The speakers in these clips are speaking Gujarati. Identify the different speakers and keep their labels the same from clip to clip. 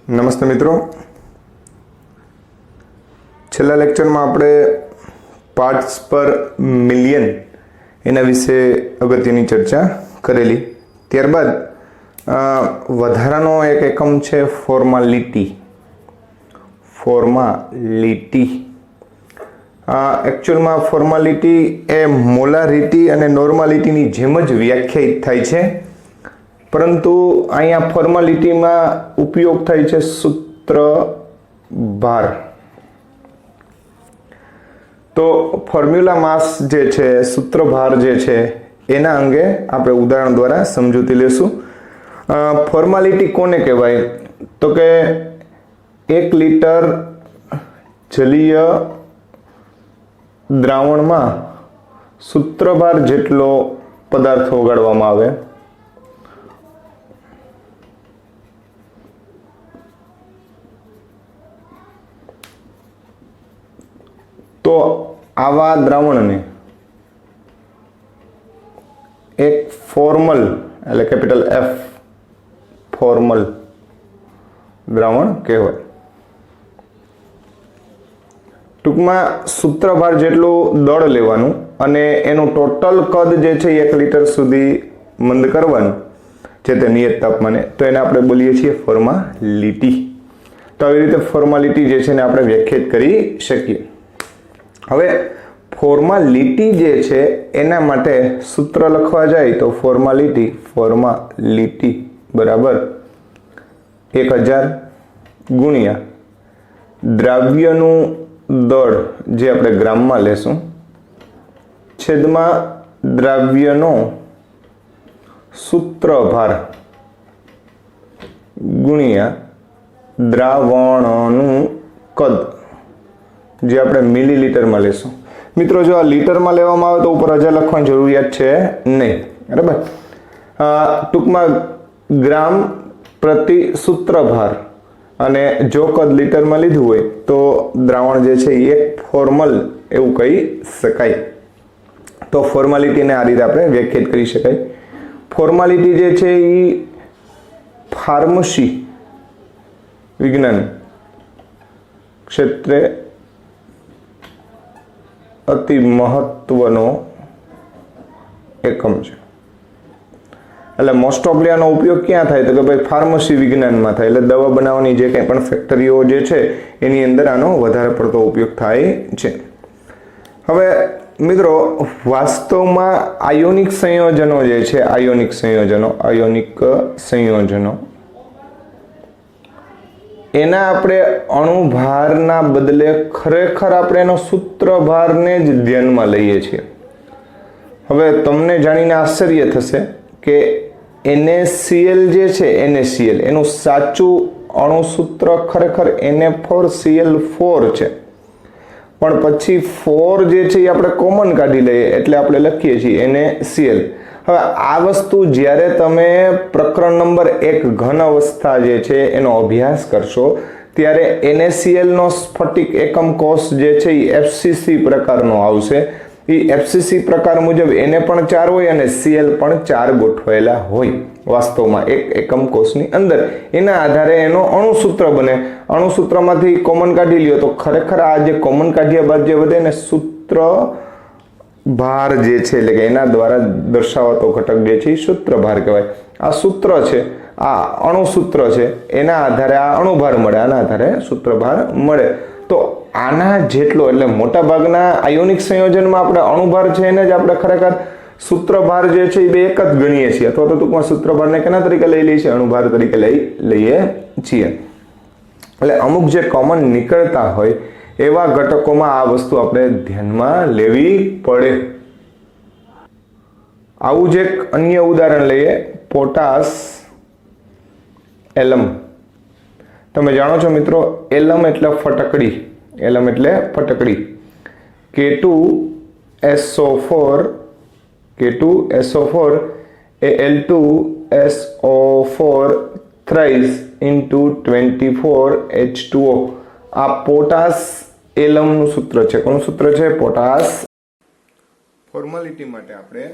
Speaker 1: નમસ્તે મિત્રો, છેલ્લા લેક્ચરમાં આપણે પાર્ટ્સ પર મિલિયન એના વિશે અગત્યની ચર્ચા કરેલી. ત્યારબાદ વધારાનો એક એકમ છે ફોર્માલિટી. એકચ્યુઅલમાં ફોર્માલિટી એ મોલારિટી અને નોર્માલિટીની જેમ જ વ્યાખ્યાયિત થાય છે, પરંતુ અહીંયા ફોર્માલિટીમાં ઉપયોગ થાય છે સૂત્રભાર. તો ફોર્મ્યુલા માસ જે છે, સૂત્રભાર જે છે, એના અંગે આપણે ઉદાહરણ દ્વારા સમજૂતી લેશું. ફોર્માલિટી કોને કહેવાય? તો કે 1 લિટર જલીય દ્રાવણમાં સૂત્રભાર જેટલો પદાર્થ ઓગાળવામાં આવે તો આવા દ્રાવણને એક ફોર્મલ એટલે કેપિટલ F ફોર્મલ દ્રાવણ કહેવાય. ટૂંકમાં સૂત્રભાર જેટલું દળ લેવાનું અને એનું ટોટલ કદ જે છે 1 લિટર સુધી મંદ કરવાનું જે તે નિયત તાપમાને, તો એને આપણે બોલીએ છીએ ફોર્માલિટી. તો આવી રીતે ફોર્માલિટી જે છે ને આપણે વ્યાખ્યાયિત કરી શકીએ. હવે ફોર્માલિટી જે છે એના માટે સૂત્ર લખવા જાય તો ફોર્માલિટી બરાબર 1000 ગુણ્યા દ્રાવ્યનું દળ જે આપણે ગ્રામમાં લેશું છેદમાં દ્રાવ્યનો સૂત્રભાર ગુણ્યા દ્રાવણનું કદ જે આપણે મિલીલીટરમાં લેશું. મિત્રો, જો આ લીટરમાં લેવામાં આવે તો ઉપર 1000 લખવાની જરૂરિયાત છે નહીં, બરાબર. ટૂંકમાં ગ્રામ પ્રતિ સૂત્રભાર, અને જો કદ લીટરમાં લીધું હોય તો દ્રાવણ જે છે એ એક ફોર્મલ એવું કહી શકાય. તો ફોર્માલિટીને આ રીતે આપણે વ્યાખ્યાયિત કરી શકાય. ફોર્માલિટી જે છે એ ફાર્મસી વિજ્ઞાન ક્ષેત્રે અતિ મહત્વનો એકમ છે. એટલે મોસ્ટ ઓફલી આનો ઉપયોગ ક્યાં થાય? તો કે ભાઈ ફાર્મસી વિજ્ઞાનમાં થાય. એટલે દવા બનાવવાની જે કંઈ પણ ફેક્ટરીઓ જે છે એની અંદર આનો વધારે પડતો ઉપયોગ થાય છે. હવે મિત્રો, વાસ્તવમાં આયોનિક સંયોજનો જે છે, આયોનિક સંયોજનો એના આપણે અણુભારના બદલે ખરેખર આપણે એનો સૂત્રભારને જ ધ્યાનમાં લઈએ છીએ. હવે તમને જાણીને આશ્ચર્ય થશે કે NaCl જે છે, NaCl એનું સાચું અણુસૂત્ર ખરેખર Na4Cl4 છે, પણ પછી 4 જે છે એ આપણે કોમન કાઢી લઈએ એટલે આપણે લખીએ છીએ NaCl. હવે આ વસ્તુ જ્યારે તમે પ્રકરણ નંબર 1 ઘન અવસ્થા જે છે એનો અભ્યાસ કરશો ત્યારે NaCl નો સ્ફટિક એકમ કોષ જે છે એ FCC પ્રકારનો આવશે. એ FCC પ્રકાર મુજબ Na પણ 4 હોય અને Cl પણ 4 ગોઠવાયેલા હોય વાસ્તવમાં એક એકમ કોષની અંદર. એના આધારે એનો અણુસૂત્ર બને. અણુસૂત્રમાંથી કોમન કાઢી લ્યો તો ખરેખર આ જે કોમન કાઢ્યા બાદ જે વધે ને સૂત્ર ભાર જે છે, એટલે કે એના દ્વારા દર્શાવાતો ઘટક જે છે એ સૂત્રભાર કહેવાય. આ સૂત્ર છે, આ અણુસૂત્ર છે, એના આધારે આ અણુભાર મળે, આના આધારે સૂત્રભાર મળે. તો આના જેટલો એટલે મોટા ભાગના આયોનિક સંયોજનમાં આપણે અણુભાર છે એને જ આપણે ખરેખર સૂત્રભાર જે છે એ બે એક જ ગણીએ છીએ, અથવા તો ટૂંકમાં સૂત્રભારને કેના તરીકે લઈ લઈએ છીએ? અણુભાર તરીકે લઈએ છીએ. એટલે અમુક જે કોમન નીકળતા હોય એવા ઘટકોમાં આ વસ્તુ આપણે ધ્યાનમાં લેવી પડે. આવું જ એક અન્ય ઉદાહરણ લઈએ, પોટાસ એલમ. તમે જાણો છો મિત્રો, એલમ એટલે ફટકડી. K2SO4 એ L2SO4 thrice into 24H2O. આ પોટાસ એલમનું સૂત્ર છે. કોનું સૂત્ર છે? પોટાસ. ફોર્માલિટી માટે આપણે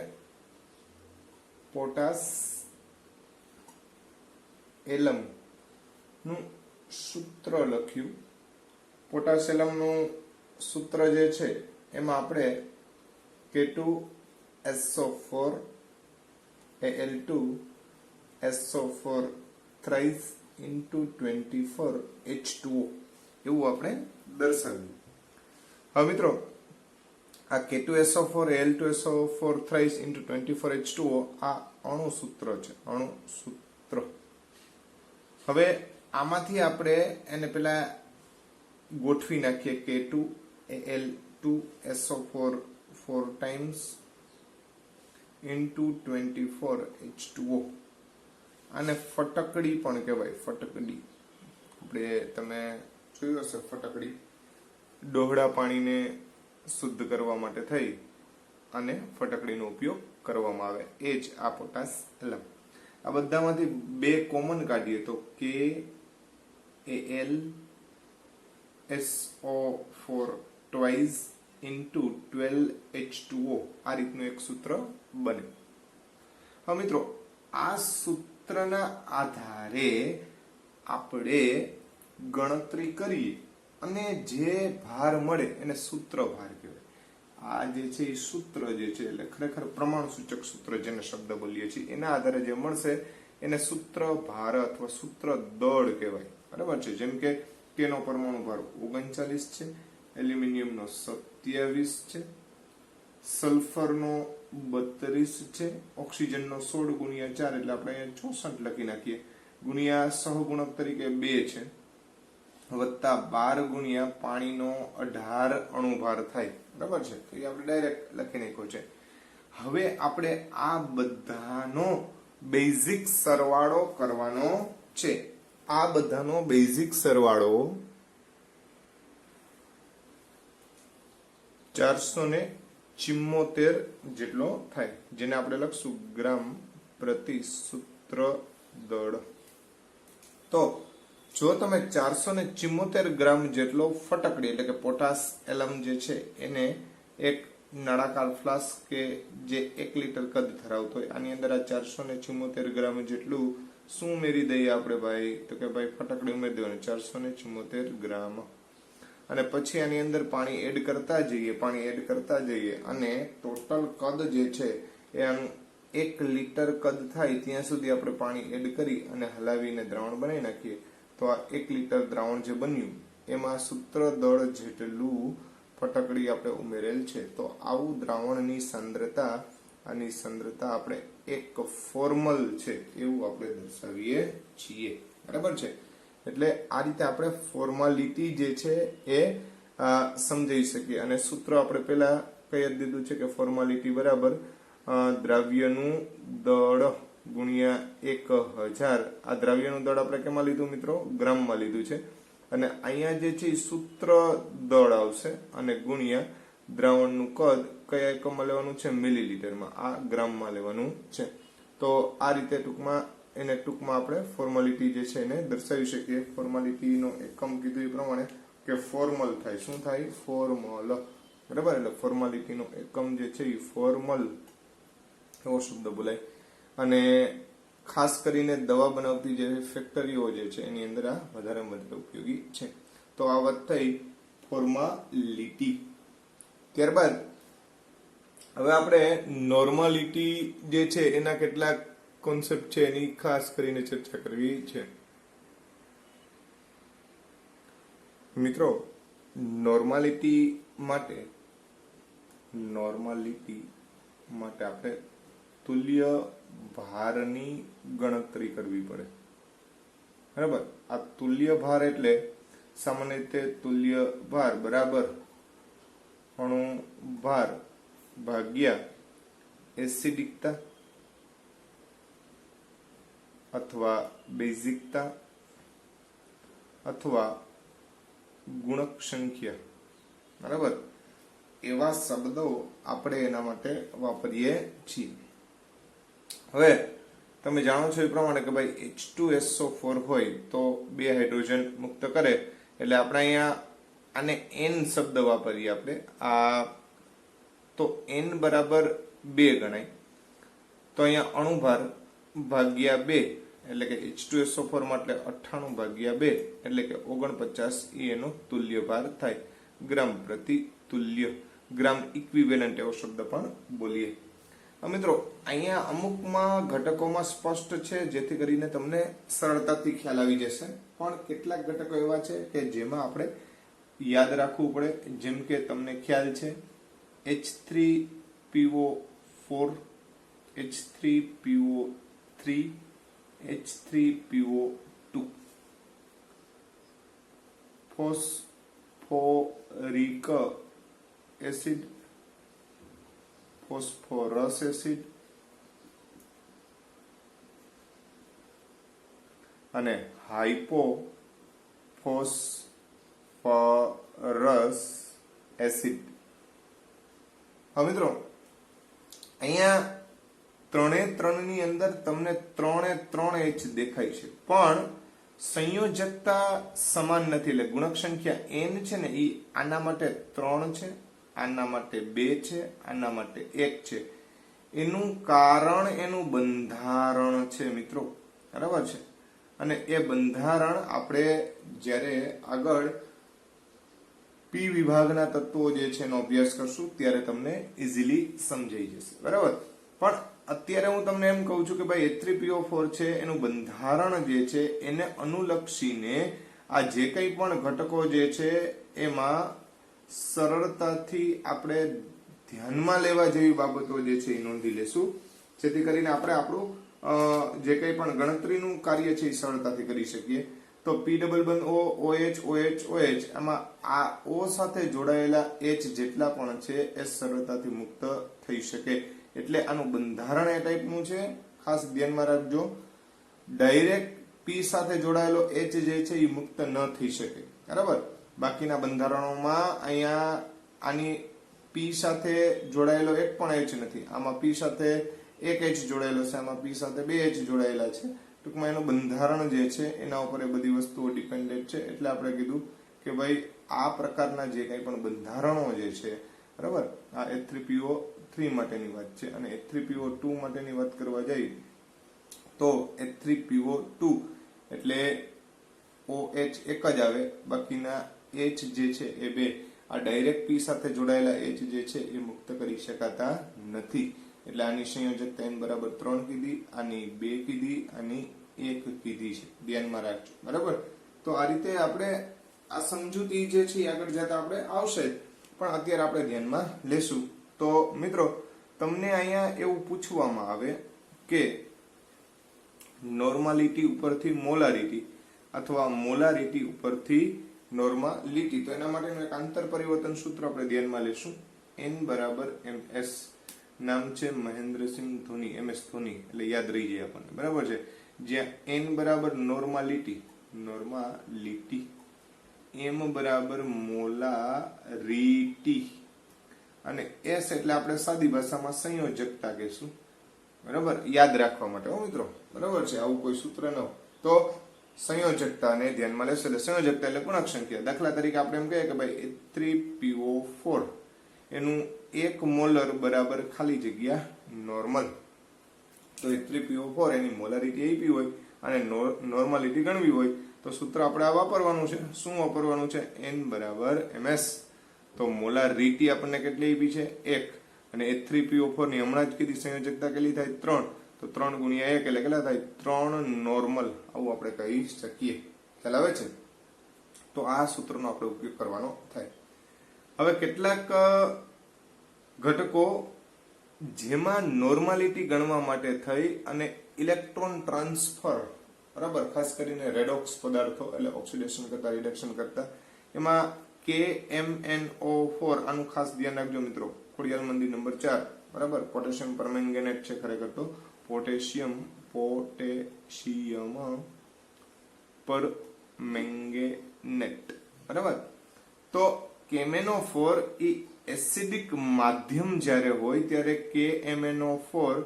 Speaker 1: પોટાસ એલમ નું સૂત્ર લખ્યું. પોટાશિયમનું સૂત્ર જે છે એમાં આપણે K2SO4 Al2 SO4 thrice into 24 H2O એવું આપણે દર્શાવ્યું. હવે મિત્રો આ K2SO4 Al2SO4 thrice into 24 H2O આ અણુ સૂત્ર છે, અણુ સૂત્ર. હવે આમાંથી આપણે એને પેલા ગોઠવી નાખીએ. K2Al2SO4 4 times into 24 H2O. આને ફટકડી પણ કહેવાય. ફટકડી આપણે તમે જોયું હશે, ફટકડી ડોહળા પાણીને શુદ્ધ કરવા માટે થઈ અને ફટકડીનો ઉપયોગ કરવામાં આવે. એ જ આ પોટાશ એલમ. આ બધામાંથી બે કોમન કાઢીએ તો KAlSO4 twice into 12 H2O આ રીતનું એક સૂત્ર બને. હવે મિત્રો આ સૂત્રના આધારે આપણે ગણતરી કરીએ અને જે ભાર મળે એને સૂત્ર ભાર કહેવાય. આ જે છે એ સૂત્ર જે છે એટલે ખરેખર પ્રમાણ સૂચક સૂત્ર જેને શબ્દ બોલીએ છીએ એના આધારે જે મળશે એને સૂત્ર ભાર અથવા સૂત્ર દળ કહેવાય. બરાબર છે. જેમ કે તેનો પરમાણુ ભાર 39 છે, એલ્યુમિનિયમનો 27 છે, સલ્ફરનો 32 છે, ઓક્સિજનનો 16 ગુણ્યા 4 એટલે આપણે અહીંયા 64 લખી નાખીએ, ગુણ્યા સહગુણક તરીકે 2 છે, વત્તા 12 ગુણ્યા પાણીનો 18 અણુભાર થાય. બરાબર છે. તો એ આપણે ડાયરેક્ટ લખી નાખ્યો છે. હવે આપણે આ બધાનો બેઝિક સરવાળો કરવાનો છે. આ બધાનો બેઝિક સરવાળો 474 જેટલો થાય, જેને આપણે લખશું ગ્રામ પ્રતિ સૂત્ર દળ. તો જો તમે 474 ગ્રામ જેટલો ફટકડી એટલે કે પોટાશ એલમ જે છે એને એક નળાકાર ફ્લાસ્ક કે જે 1 લીટર કદ ધરાવતો હોય આની અંદર આ 474 ગ્રામ જેટલું શું ઉમેરી દઈએ આપણે ભાઈ? તો કે ભાઈ ફટકડી ઉમેરી દેવાની 474 ગ્રામ. અને પછી આની અંદર પાણી એડ કરતા જઈએ અને ટોટલ કદ જે છે એ આનું 1 લીટર કદ થાય ત્યાં સુધી આપણે પાણી એડ કરી અને હલાવીને દ્રાવણ બનાવી નાખીએ. તો આ 1 લીટર દ્રાવણ જે બન્યું એમાં સૂત્ર દળ જેટલું ફટકડી આપણે ઉમેરેલ છે. તો આવું દ્રાવણની સાંદ્રતા, આની સાંદ્રતા આપણે એક ફોર્મલ છે એવું આપણે દર્શાવીએ છીએ. બરાબર છે. એટલે આ રીતે આપણે ફોર્માલિટી જે છે એ સમજાવી શકીએ. અને સૂત્ર આપણે પેલા કહી જ દીધું છે કે ફોર્માલિટી બરાબર દ્રાવ્યનું દળ ગુણ્યા 1000. આ દ્રાવ્યનું દળ આપણે કેમાં લીધું મિત્રો? ગ્રામમાં લીધું છે. અને અહીંયા જે છે સૂત્ર દળ આવશે અને ગુણ્યા દ્રાવણનું કદ કયા એકમમાં લેવાનું છે? મિલીલીટરમાં. આ ગ્રામમાં લેવાનું છે. તો આ રીતે ટૂંકમાં આપણે ફોર્માલિટી જે છે એને દર્શાવી શકીએ. ફોર્માલિટીનો એકમ કીધું એ પ્રમાણે કે ફોર્મલ થાય. શું થાય? ફોર્મલ. બરાબર. એટલે ફોર્માલિટીનો એકમ જે છે એ ફોર્મલ એવો શબ્દ બોલાય. અને ખાસ કરીને દવા બનાવતી જે ફેક્ટરીઓ જે છે એની અંદર આ વધારેમાં વધારે ઉપયોગી છે. તો આ વાત થઈ ફોર્માલિટી. ત્યારબાદ હવે આપણે નોર્માલિટી જે છે એના કેટલાક કોન્સેપ્ટ છે એની ખાસ કરીને ચર્ચા કરવી છે. મિત્રો નોર્માલિટી માટે આપણે તુલ્ય ભારની ગણતરી કરવી પડે. બરાબર. આ તુલ્ય ભાર એટલે સામાન્ય રીતે તુલ્ય ભાર બરાબર અણુ ભાર ભાગ્યા એસિડિકતા અથવા બેઝિકતા અથવા ગુણક સંખ્યા. બરાબર. એવા શબ્દો આપણે એના માટે વાપરીએ છીએ. હવે તમે જાણો છો એ પ્રમાણે કે ભાઈ H2SO4 હોય તો 2 હાઇડ્રોજન મુક્ત કરે એટલે આપણે અહીંયા આને N શબ્દ વાપરીએ આપણે. આ તો N બરાબર 2 ગણાય. તો અહીંયા અણુભાર ભાગ્યા 2 એટલે કે H2SO4 માટે 98/2 એટલે કે 49 એ એનો તુલ્ય ભાર થાય, ગ્રામ પ્રતિ તુલ્ય, ગ્રામ ઇક્વિવેલન્ટ એવો શબ્દ પણ બોલીએ. મિત્રો અહીંયા અમુકમાં ઘટકોમાં સ્પષ્ટ છે જેથી કરીને તમને સરળતાથી ખ્યાલ આવી જશે, પણ કેટલાક ઘટકો એવા છે કે જેમાં આપણે યાદ રાખવું પડે. જેમ કે તમને ખ્યાલ છે H3PO4, H3PO3, H3PO2, phosphoric acid, ફોસ્ફોરસ acid અને હાઇપોફોસ્ફરસ એસિડ. હવે મિત્રો અહીંયા ત્રણની અંદર તમને 3 H દેખાય છે, પણ સંયોજકતા સમાન નથી. એટલે ગુણક સંખ્યા n છે ને એ આના માટે 3 છે, આના માટે 2 છે, આના માટે 1 છે. એનું કારણ એનું બંધારણ છે મિત્રો, બરાબર છે. અને એ બંધારણ આપણે જ્યારે આગળ પી વિભાગના તત્વો જે છે એનો અભ્યાસ કરશું ત્યારે તમને ઇઝીલી સમજાઈ જશે, બરાબર. પણ અત્યારે હું તમને એમ કહું છું કે ભાઈ H3PO4 છે એનું બંધારણ જે છે એને અનુલક્ષીને આ જે કંઈ પણ ઘટકો જે છે એમાં સરળતાથી આપણે ધ્યાનમાં લેવા જેવી બાબતો જે છે એ નોંધી લેશું, જેથી કરીને આપણે આપણું જે કંઈ પણ ગણતરીનું કાર્ય છે એ સરળતાથી કરી શકીએ. તો P=O, OH, OH, OH, આમાં આ O સાથે જોડાયેલા H જેટલા પણ છે એ સરળતાથી મુક્ત થઈ શકે. એટલે આનું બંધારણ એ ટાઈપનું છે, ખાસ ધ્યાનમાં રાખજો. ડાયરેક્ટ P સાથે જોડાયેલો H જે છે એ મુક્ત ન થઈ શકે, બરાબર. બાકીના બંધારણોમાં અહીંયા આની P સાથે જોડાયેલો એક પણ H નથી, આમાં P સાથે એક H જોડાયેલો છે, આમાં P સાથે 2 H જોડાયેલા છે. ટૂંકમાં એનું બંધારણ જે છે એના ઉપર એ બધી વસ્તુઓ ડિપેન્ડેન્ટ છે. એટલે આપણે કીધું કે ભાઈ આ પ્રકારના જે કંઈ પણ બંધારણો જે છે, બરાબર, આ H3PO3 માટેની વાત છે. અને H3PO2 માટેની વાત કરવા જઈએ તો H3PO2 એટલે OH એક જ આવે, બાકીના H જે છે એ 2 આ ડાયરેક્ટ P સાથે જોડાયેલા H જે છે એ મુક્ત કરી શકાતા નથી. એટલે આની સંયોજકતા n બરાબર 3 કીધી, આની 2 કીધી, આની 1 કીધી છે, ધ્યાનમાં રાખજો, બરાબર. તો આ રીતે આપણે આ સમજૂતી જે છે આગળ જતા આપણે આવશે, પણ અત્યારે આપણે ધ્યાનમાં લેશું. તો મિત્રો તમને અહીંયા એવું પૂછવામાં આવે કે નોર્માલિટી ઉપરથી મોલારિટી અથવા મોલારિટી ઉપરથી નોર્માલિટી, તો એના માટેનું એક આંતર પરિવર્તન સૂત્ર આપણે ધ્યાનમાં લેશું. n બરાબર ms, નામ છે મહેન્દ્રસિંહ ધોની, MS ધોની, એટલે યાદ રહી જાય આપણને, બરાબર છે. જ્યાં n બરાબર નોર્માલિટી, m બરાબર મોલારિટી અને s એટલે આપણે સાદી ભાષામાં સંયોજકતા કહેશું, બરાબર, યાદ રાખવા માટે હો મિત્રો, બરાબર છે. આવું કોઈ સૂત્ર ન હોય તો સંયોજકતાને ધ્યાનમાં લેશે. એટલે સંયોજકતા એટલે ગુણક સંખ્યા. દાખલા તરીકે આપણે એમ કહીએ કે ભાઈ H3PO4 એનું 1 મોલર બરાબર ખાલી જગ્યા નોર્મલ. તો H3PO4 એની મોલારિટી આપી હોય અને નોર્માલિટી ગણવી હોય તો સૂત્ર આપણે આ વાપરવાનું છે. શું વાપરવાનું છે? n બરાબર ms. તો મોલારિટી આપણને કેટલી આપી છે? 1. અને H3PO4 ની હમણાં જ કીધી સંયોજકતા કેટલી થાય? 3. તો 3 ગુણ્યા 1 એટલે કેટલા થાય? 3 નોર્મલ, આવું આપણે કહી શકીએ. ખ્યાલ આવે છે? તો આ સૂત્રનો આપણે ઉપયોગ કરવાનો થાય. હવે કેટલાક ઘટકો જેમાં નોર્માલિટી ગણવા માટે થઈ અને ઇલેક્ટ્રોન ટ્રાન્સફર, બરાબર, ખાસ કરીને રેડોક્સ પદાર્થો એટલે ઓક્સિડેશન કરતા રિડક્શન કરતા, એમાં KMnO4 આનું ખાસ ધ્યાન રાખજો મિત્રો. ખોડિયાર મંદિર નંબર 4, બરાબર, પોટેશિયમ પરમેંગેનેટ છે ખરેખર તો પોટેશિયમ પરમેંગેનેટ, બરાબર. તો KMnO4 એ એસિડિક માધ્યમ જ્યારે હોય ત્યારે KMnO4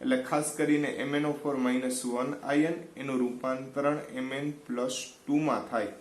Speaker 1: એટલે ખાસ કરીને MnO4 -1 આયન એનું રૂપાંતરણ Mn+2 માં થાય.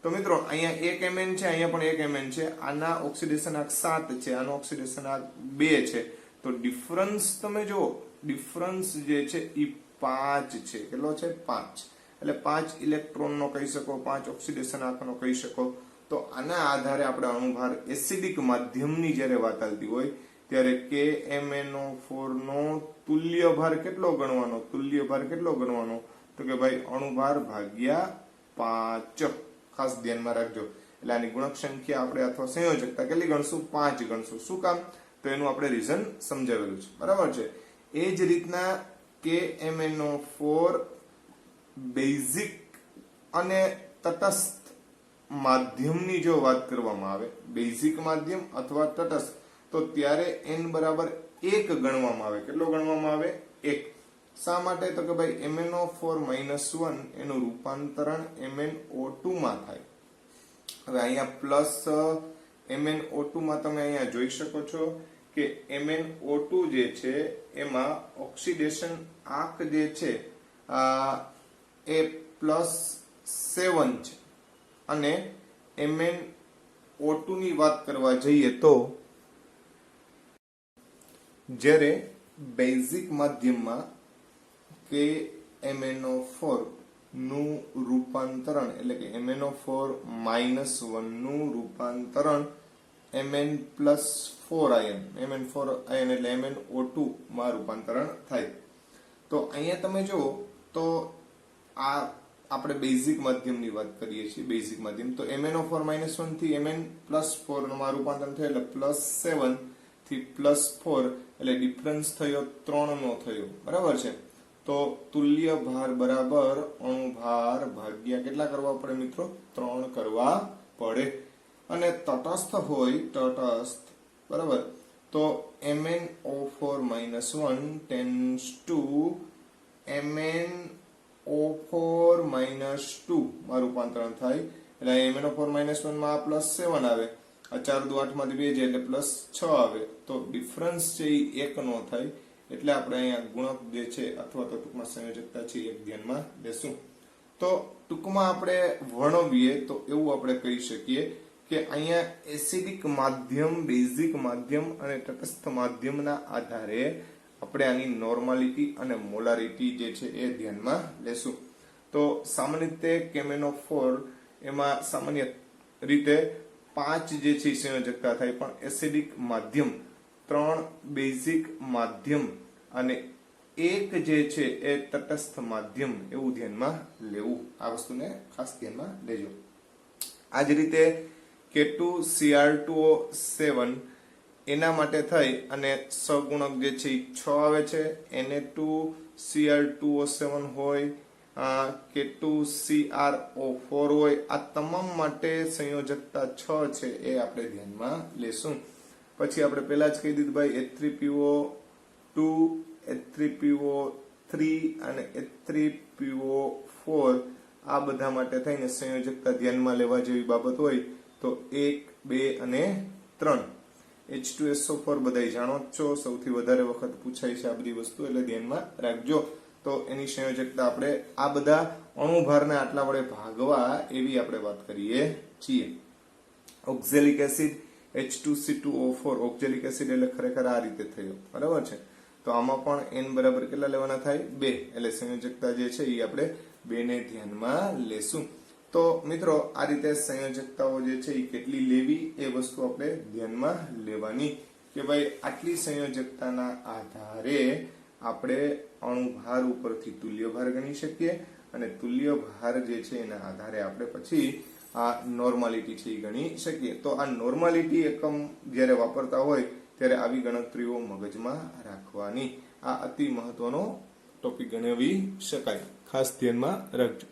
Speaker 1: તો મિત્રો અહીંયા એક Mn છે, અહીંયા પણ એક Mn છે. આના ઓક્સિડેશન આંક 7 છે, આનો ઓક્સિડેશન આંક 2 છે. તો ડિફરન્સ તમે જો, ડિફરન્સ જે છે એ 5 છે. કેટલો છે? 5. એટલે 5 ઇલેક્ટ્રોનનો કહી શકો, 5 ઓક્સિડેશન આંકનો કહી શકો. તો આના આધારે આપણે અણુભાર એસિડિક માધ્યમની જ્યારે વાત ચાલતી હોય ત્યારે KMnO4 નો તુલ્ય ભાર કેટલો ગણવાનો? તુલ્ય ભાર કેટલો ગણવાનો? તો કે ભાઈ અણુભાર ભાગ્યા 5. ખાસ ધ્યાનમાં રાખજો. એટલે આની ગુણક સંખ્યા આપણે અથવા સંયોજકતા કેટલી ગણશું? 5 ગણશું. શું કામ? તો એનું આપણે રીઝન સમજાવેલું છે. બરાબર છે. એ જ રીતના KMnO4 બેઝિક અને તટસ્થ માધ્યમની જો વાત કરવામાં આવે, બેઝિક માધ્યમ અથવા તટસ્થ, તો ત્યારે n બરાબર 1 ગણવામાં આવે. કેટલો ગણવામાં આવે? 1. શા માટે? તો કે ભાઈ MnO4-1 એનું રૂપાંતરણ MnO2 માં થાય. હવે અહીંયા પ્લસ MnO2 માં તમે અહીંયા જોઈ શકો છો કે MnO2 જે છે એમાં ઓક્સિડેશન આંક જે છે એ +7 છે. અને MnO2 ની વાત કરવા જઈએ તો જ્યારે બેઝિક માધ્યમમાં KMnO4 નું રૂપાંતરણ એટલે કે MnO4-1 નું રૂપાંતરણ Mn+4 આયન, Mn4 આયન એટલે MnO2 માં રૂપાંતરણ થાય. તો અહીંયા તમે જુઓ તો આ આપણે બેઝિક માધ્યમની વાત કરીએ છીએ. બેઝિક માધ્યમ તો MnO4-1 થી Mn+4 માં રૂપાંતરણ થયું એટલે +7 થી +4 એટલે ડિફરન્સ થયો 3 નો થયો. બરાબર છે. તો તુલ્ય ભાર બરાબર અણુભાર ભાગ્યા કેટલા કરવા પડે મિત્રો? 3 કરવા પડે. અને તટસ્થ હોય, તટસ્થ, બરાબર, તો MnO4-1 tends to MnO4-2 માં રૂપાંતરણ થાય. એટલે MnO4-1 માં +7 આવે, 4 દુ 8 માંથી 2 જાય એટલે +6 આવે. તો ડિફરન્સ છે એ 1 નો થાય. એટલે આપણે અહીંયા ગુણક જે છે અથવા તો ટૂંકમાં સંયોજકતા છે એક ધ્યાનમાં લેશું. તો ટૂંકમાં આપણે વર્ણવીએ તો એવું આપણે કહી શકીએ કે અહીંયા એસિડિક માધ્યમ, બેઝિક માધ્યમ અને તટસ્થ માધ્યમના આધારે આપણે આની નોર્માલિટી અને મોલારિટી જે છે એ ધ્યાનમાં લેશું. તો સામાન્ય રીતે KMnO4 એમાં સામાન્ય રીતે 5 જે છે સંયોજકતા થાય, પણ એસિડિક માધ્યમ 3 બેઝિક માધ્યમ અને 1 જે છે એ તટસ્થ માધ્યમ એવું ધ્યાનમાં લેવું. આ વસ્તુને ખાસ ધ્યાનમાં લેજો. આ જ રીતે K2Cr2O7 એના માટે થઈ અને સહગુણક જે છે 6 આવે છે. Na2Cr2O7 હોય, K2CrO4 હોય, આ તમામ માટે સંયોજકતા 6 છે એ આપણે ધ્યાનમાં લેશું. પછી આપણે પહેલા જ કહી દીધું ભાઈ H3PO2, H3PO3 અને H3PO4 આ બધા માટે થઈને સંયોજકતા ધ્યાનમાં લેવા જેવી બાબત હોય તો 1, 2 અને 3. H2SO4 બધા જાણો જ છો, સૌથી વધારે વખત પૂછાય છે આ બધી વસ્તુ, એટલે ધ્યાનમાં રાખજો. તો એની સંયોજકતા આપણે આ બધા અણુભારને આટલા વડે ભાગવા એવી આપણે વાત કરીએ છીએ. Oxalic acid H2C2O4, oxalic acid એટલે ખરેખર આ રીતે થયો. બરાબર છે. તો આમાં પણ n બરાબર કેટલા લેવાના થાય? 2. એટલે સંયોજકતા જે છે એ આપણે 2 ને ધ્યાનમાં લેશું. તો મિત્રો આ રીતે સંયોજકતાઓ જે છે એ કેટલી લેવી એ વસ્તુ આપણે ધ્યાનમાં લેવાની કે ભાઈ આટલી સંયોજકતાના આધારે આપણે અણુભાર ઉપરથી તુલ્ય ભાર ગણી શકીએ અને તુલ્ય ભાર જે છે એના આધારે આપણે પછી આ નોર્માલિટી છે એ ગણી શકીએ. તો આ નોર્માલિટી એકમ જ્યારે વાપરતા હોય ત્યારે આવી ગણતરીઓ મગજમાં રાખવાની. આ અતિ મહત્વનો ટોપિક ગણાવી શકાય. ખાસ ધ્યાનમાં રાખજો.